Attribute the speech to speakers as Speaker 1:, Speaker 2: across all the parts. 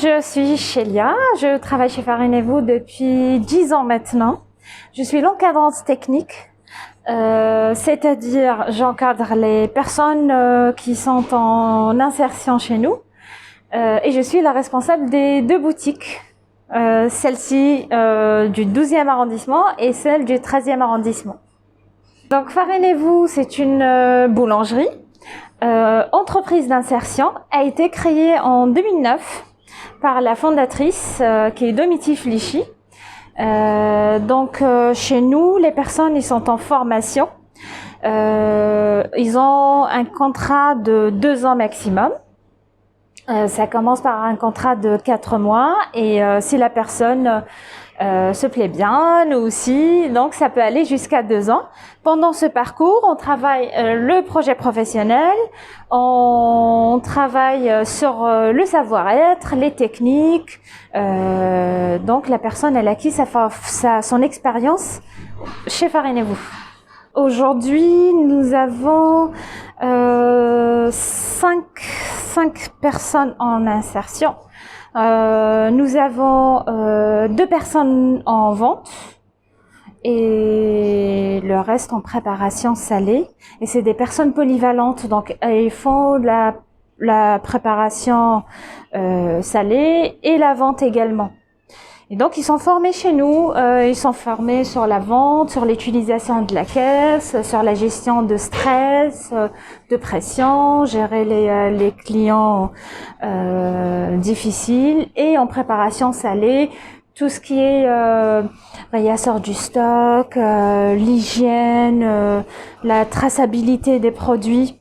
Speaker 1: Je suis Chélia, je travaille chez Farinez-vous depuis 10 ans maintenant. Je suis l'encadrante technique, c'est-à-dire j'encadre les personnes qui sont en insertion chez nous et je suis la responsable des deux boutiques, celle-ci du 12e arrondissement et celle du 13e arrondissement. Donc Farinez-vous, c'est une boulangerie, entreprise d'insertion, a été créée en 2009 par la fondatrice qui est Domiti Flichy. Chez nous, les personnes ils sont en formation. Ils ont un contrat de 2 ans maximum. Ça commence par un contrat de 4 mois et si la personne se plaît bien, nous aussi, donc ça peut aller jusqu'à 2 ans. Pendant ce parcours, on travaille le projet professionnel, on travaille sur le savoir-être, les techniques. Donc la personne elle acquis son expérience chez Farinez-vous. Aujourd'hui, nous avons 5 personnes en insertion. Nous avons 2 personnes en vente et le reste en préparation salée. Et c'est des personnes polyvalentes, donc ils font la préparation salée et la vente également. Et donc ils sont formés chez nous, ils sont formés sur la vente, sur l'utilisation de la caisse, sur la gestion de stress, de pression, gérer les clients difficiles et en préparation salée, tout ce qui est rayasseur du stock, l'hygiène, la traçabilité des produits.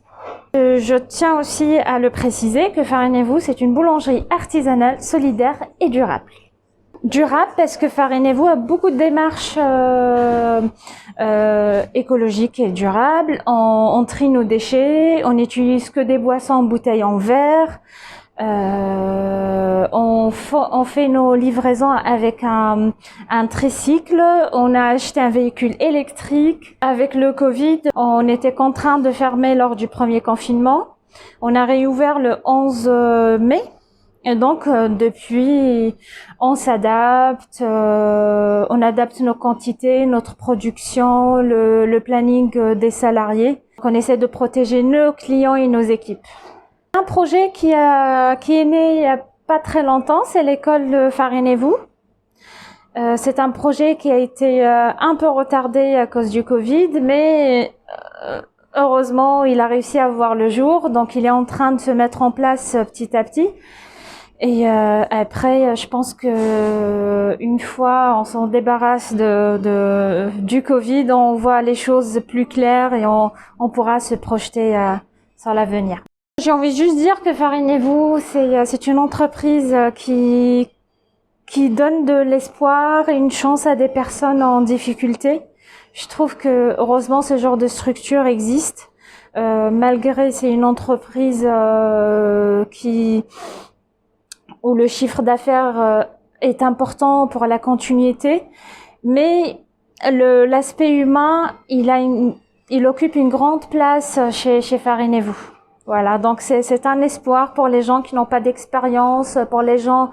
Speaker 1: Je tiens aussi à le préciser que Farinez-vous, c'est une boulangerie artisanale, solidaire et durable. Durable parce que Farinez-vous a beaucoup de démarches écologiques et durables. On trie nos déchets, on n'utilise que des boissons en bouteilles en verre. On fait nos livraisons avec un tricycle. On a acheté un véhicule électrique. Avec le Covid, on était contraint de fermer lors du premier confinement. On a réouvert le 11 mai. Et donc, depuis, on s'adapte, on adapte nos quantités, notre production, le planning des salariés. On essaie de protéger nos clients et nos équipes. Un projet qui est né il y a pas très longtemps, c'est l'école de Farinez-vous. C'est un projet qui a été un peu retardé à cause du Covid, mais heureusement, il a réussi à voir le jour. Donc, il est en train de se mettre en place petit à petit. Et après, je pense que une fois on s'en débarrasse du Covid, on voit les choses plus claires et on pourra se projeter sur l'avenir. J'ai envie juste de dire que Farinez-vous, c'est une entreprise qui donne de l'espoir et une chance à des personnes en difficulté. Je trouve que heureusement ce genre de structure existe, malgré c'est une entreprise où le chiffre d'affaires est important pour la continuité, mais l'aspect humain, il occupe une grande place chez Farinez-vous. Voilà, donc c'est un espoir pour les gens qui n'ont pas d'expérience, pour les gens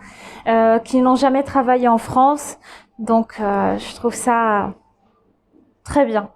Speaker 1: qui n'ont jamais travaillé en France. Donc je trouve ça très bien.